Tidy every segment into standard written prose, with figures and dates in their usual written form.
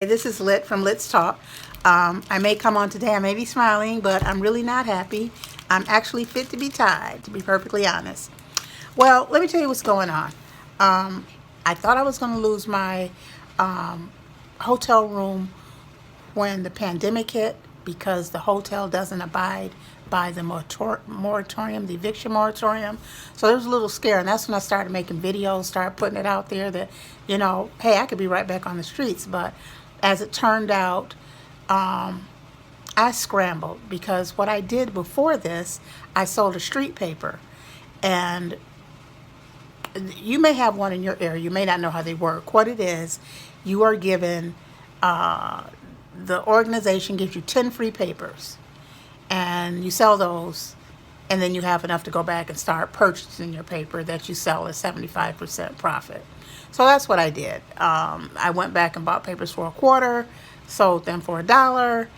This is Lit from Lit's Talk. I may come on today, I may be smiling, but I'm really not happy. I'm actually fit to be tied, to be perfectly honest. Well, let me tell you what's going on. I thought I was going to lose my hotel room when the pandemic hit because the hotel doesn't abide by the moratorium, the eviction moratorium. So there was a little scare, and that's when I started making videos, started putting it out there that, hey, I could be right back on the streets. But as it turned out, I scrambled because what I did before this, I sold a street paper. And you may have one in your area. You may not know how they work. What it is, you are given, the organization gives you 10 free papers. And you sell those, and then you have enough to go back and start purchasing your paper that you sell at 75% profit. So that's what I did. I went back and bought papers for $0.25, sold them for $1,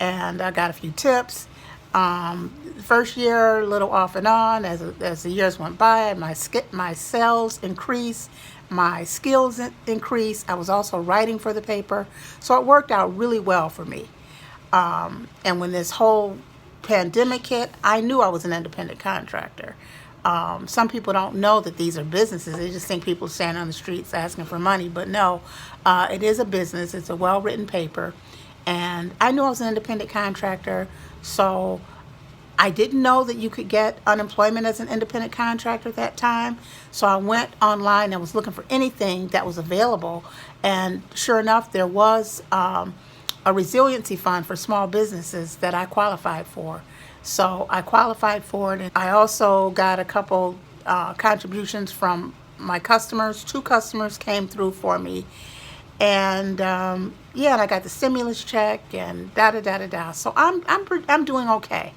and I got a few tips. First year, a little off and on. As the years went by, my sales increased, my skills increased. I was also writing for the paper, so it worked out really well for me. And when this whole pandemic hit, I knew I was an independent contractor. Some people don't know that these are businesses. They just think people stand on the streets asking for money. But no, it is a business. It's a well-written paper. And I knew I was an independent contractor, so I didn't know that you could get unemployment as an independent contractor at that time. So I went online and was looking for anything that was available. And sure enough, there was a resiliency fund for small businesses that I qualified for. So I qualified for it, and I also got a couple contributions from my customers. 2 customers came through for me, and yeah, and I got the stimulus check and da da da da da. So I'm doing okay.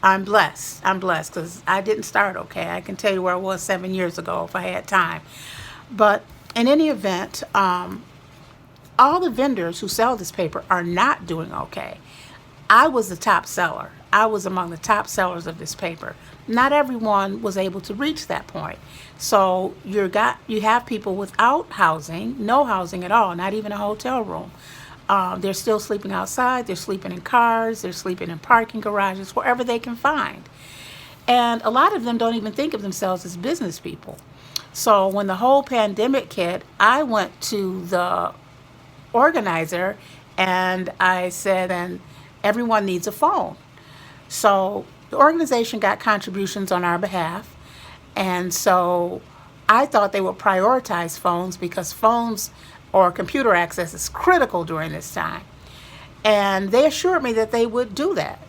I'm blessed. I'm blessed because I didn't start okay. I can tell you where I was 7 years ago if I had time. But in any event, all the vendors who sell this paper are not doing okay. I was the top seller. I was among the top sellers of this paper. Not everyone was able to reach that point. So you have people without housing, no housing at all, not even a hotel room. They're still sleeping outside. They're sleeping in cars. They're sleeping in parking garages, wherever they can find. And a lot of them don't even think of themselves as business people. So when the whole pandemic hit, I went to the organizer and I said, and everyone needs a phone. So the organization got contributions on our behalf, and so I thought they would prioritize phones because phones or computer access is critical during this time. And they assured me that they would do that.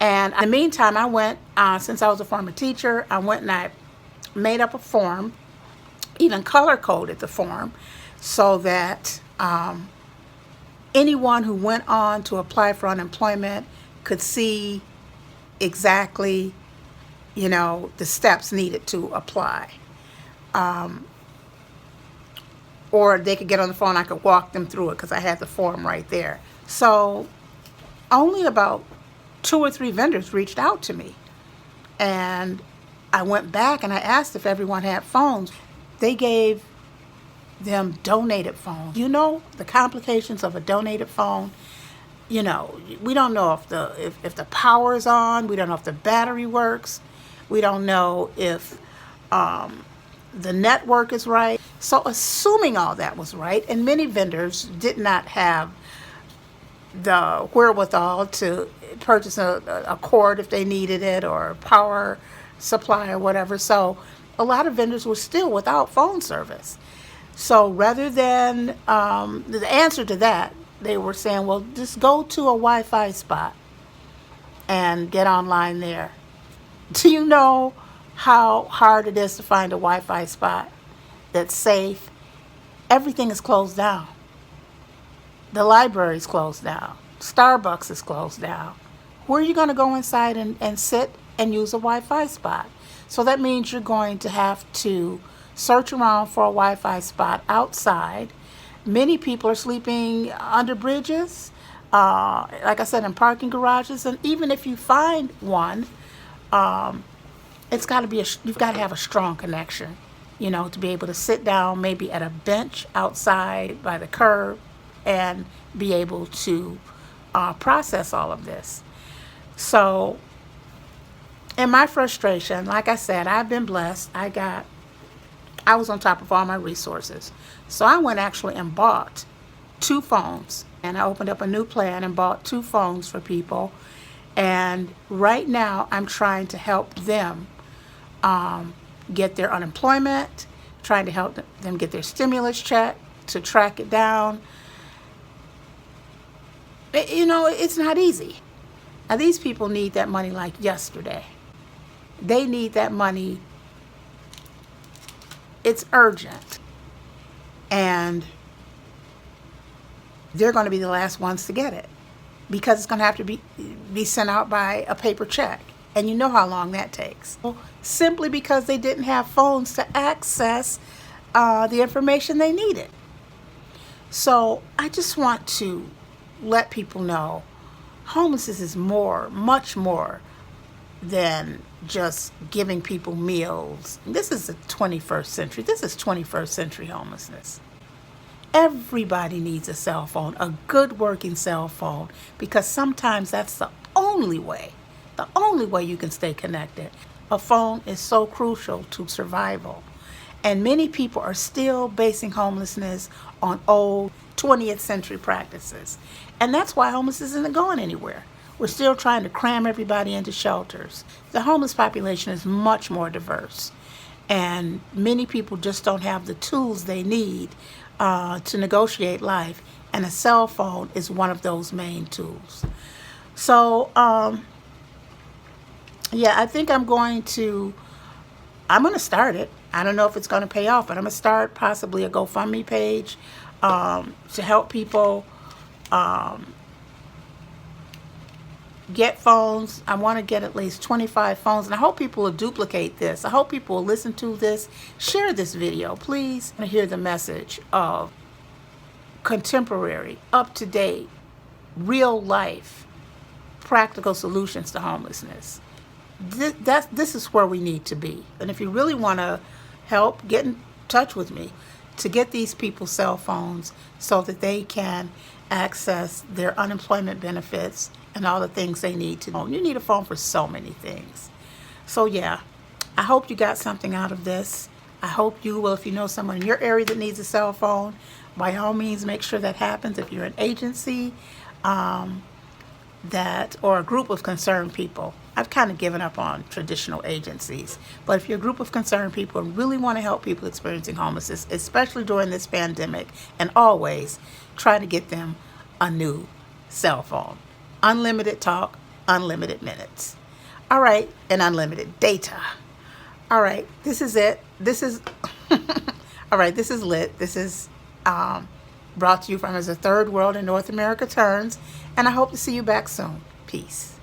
And in the meantime, I went, since I was a former teacher, I went and I made up a form, even color coded the form, so that anyone who went on to apply for unemployment could see exactly, the steps needed to apply. Or they could get on the phone, I could walk them through it because I had the form right there. So only about 2 or 3 vendors reached out to me. And I went back and I asked if everyone had phones. They gave them donated phones. The complications of a donated phone. We don't know if the power is on. We don't know if the battery works. We don't know if the network is right. So assuming all that was right, and many vendors did not have the wherewithal to purchase a cord if they needed it, or a power supply or whatever. So a lot of vendors were still without phone service. So rather than the answer to that, they were saying, well, just go to a Wi-Fi spot and get online there. Do you know how hard it is to find a Wi-Fi spot that's safe? Everything is closed down. The library's closed down. Starbucks is closed down. Where are you going to go inside and sit and use a Wi-Fi spot? So that means you're going to have to search around for a Wi-Fi spot outside. Many people are sleeping under bridges, like I said, in parking garages. And even if you find one, you've got to have a strong connection, to be able to sit down maybe at a bench outside by the curb and be able to process all of this. So in my frustration, like I said, I've been blessed. I was on top of all my resources. So I went actually and bought 2 phones, and I opened up a new plan and bought 2 phones for people. And right now I'm trying to help them get their unemployment, trying to help them get their stimulus check, to track it down. It's not easy. Now, these people need that money like yesterday. They need that money. It's urgent. And they're going to be the last ones to get it, because it's going to have to be sent out by a paper check. And you know how long that takes. Simply because they didn't have phones to access the information they needed. So I just want to let people know homelessness is much more than just giving people meals. This is the 21st century. This is 21st century homelessness. Everybody needs a cell phone, a good working cell phone, because sometimes that's the only way you can stay connected. A phone is so crucial to survival. And many people are still basing homelessness on old 20th century practices. And that's why homelessness isn't going anywhere. We're still trying to cram everybody into shelters. The homeless population is much more diverse. And many people just don't have the tools they need to negotiate life. And a cell phone is one of those main tools. So, yeah, I think I'm going to start it. I don't know if it's going to pay off, but I'm going to start possibly a GoFundMe page to help people get phones. I want to get at least 25 phones, and I hope people will duplicate this. I hope people will listen to this. Share this video, please. I want to hear the message of contemporary, up-to-date, real-life, practical solutions to homelessness. This is where we need to be. And if you really want to help, get in touch with me to get these people cell phones so that they can access their unemployment benefits and all the things they need to know. You need a phone for so many things. So yeah, I hope you got something out of this. I hope you will. If you know someone in your area that needs a cell phone, by all means make sure that happens. If you're an agency or a group of concerned people. I've kind of given up on traditional agencies, but if you're a group of concerned people and really want to help people experiencing homelessness, especially during this pandemic, and always, try to get them a new cell phone. Unlimited talk, unlimited minutes. All right, and unlimited data. All right, this is it. This is, all right, this is lit. This is brought to you from As the Third World in North America Turns, and I hope to see you back soon. Peace.